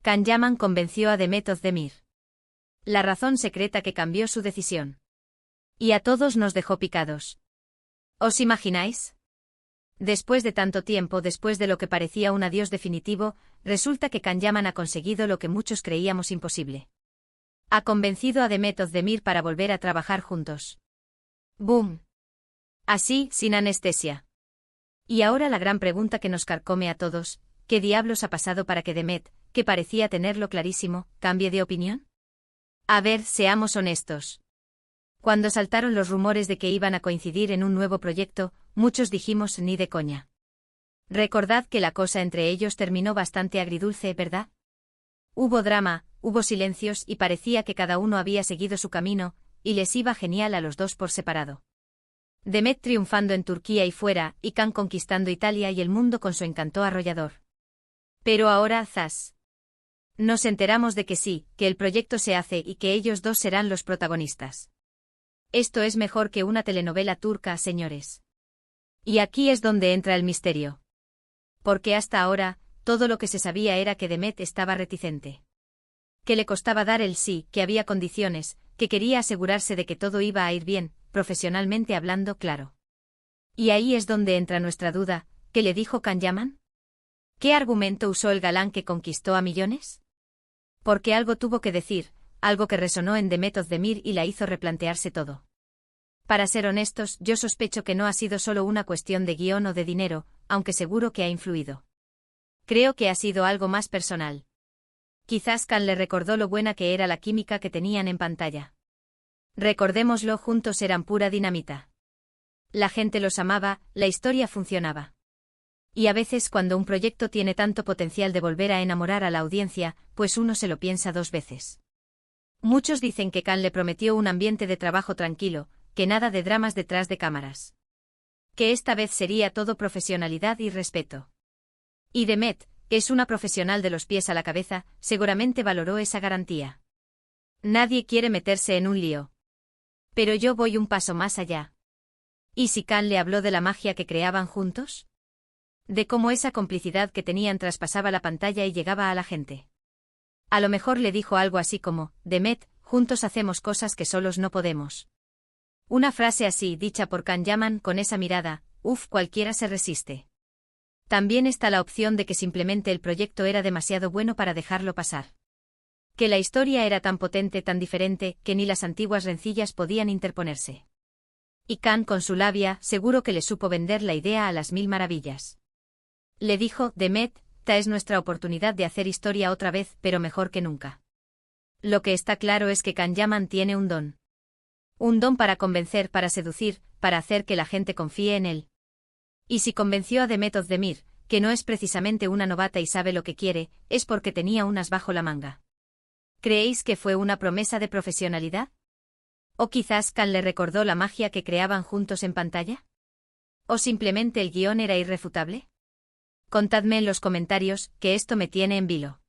Can Yaman convenció a Demet Özdemir. La razón secreta que cambió su decisión. Y a todos nos dejó picados. ¿Os imagináis? Después de tanto tiempo, después de lo que parecía un adiós definitivo, resulta que Can Yaman ha conseguido lo que muchos creíamos imposible. Ha convencido a Demet Özdemir para volver a trabajar juntos. ¡Boom! Así, sin anestesia. Y ahora la gran pregunta que nos carcome a todos, ¿qué diablos ha pasado para que Demet, que parecía tenerlo clarísimo, cambie de opinión? A ver, seamos honestos. Cuando saltaron los rumores de que iban a coincidir en un nuevo proyecto, muchos dijimos ni de coña. Recordad que la cosa entre ellos terminó bastante agridulce, ¿verdad? Hubo drama, hubo silencios y parecía que cada uno había seguido su camino, y les iba genial a los dos por separado. Demet triunfando en Turquía y fuera, y Can conquistando Italia y el mundo con su encanto arrollador. Pero ahora, zas. Nos enteramos de que sí, que el proyecto se hace y que ellos dos serán los protagonistas. Esto es mejor que una telenovela turca, señores. Y aquí es donde entra el misterio. Porque hasta ahora, todo lo que se sabía era que Demet estaba reticente. Que le costaba dar el sí, que había condiciones, que quería asegurarse de que todo iba a ir bien, profesionalmente hablando, claro. Y ahí es donde entra nuestra duda, ¿qué le dijo Can Yaman? ¿Qué argumento usó el galán que conquistó a millones? Porque algo tuvo que decir, algo que resonó en Demet Özdemir y la hizo replantearse todo. Para ser honestos, yo sospecho que no ha sido solo una cuestión de guión o de dinero, aunque seguro que ha influido. Creo que ha sido algo más personal. Quizás Can le recordó lo buena que era la química que tenían en pantalla. Recordémoslo, juntos eran pura dinamita. La gente los amaba, la historia funcionaba. Y a veces cuando un proyecto tiene tanto potencial de volver a enamorar a la audiencia, pues uno se lo piensa dos veces. Muchos dicen que Can le prometió un ambiente de trabajo tranquilo, que nada de dramas detrás de cámaras. Que esta vez sería todo profesionalidad y respeto. Y Demet, que es una profesional de los pies a la cabeza, seguramente valoró esa garantía. Nadie quiere meterse en un lío. Pero yo voy un paso más allá. ¿Y si Can le habló de la magia que creaban juntos? De cómo esa complicidad que tenían traspasaba la pantalla y llegaba a la gente. A lo mejor le dijo algo así como, Demet, juntos hacemos cosas que solos no podemos. Una frase así, dicha por Can Yaman con esa mirada, cualquiera se resiste. También está la opción de que simplemente el proyecto era demasiado bueno para dejarlo pasar. Que la historia era tan potente, tan diferente, que ni las antiguas rencillas podían interponerse. Y Can, con su labia, seguro que le supo vender la idea a las mil maravillas. Le dijo, Demet, esta es nuestra oportunidad de hacer historia otra vez, pero mejor que nunca. Lo que está claro es que Can Yaman tiene un don. Un don para convencer, para seducir, para hacer que la gente confíe en él. Y si convenció a Demet Özdemir, que no es precisamente una novata y sabe lo que quiere, es porque tenía un as bajo la manga. ¿Creéis que fue una promesa de profesionalidad? ¿O quizás Can le recordó la magia que creaban juntos en pantalla? ¿O simplemente el guión era irrefutable? Contadme en los comentarios, que esto me tiene en vilo.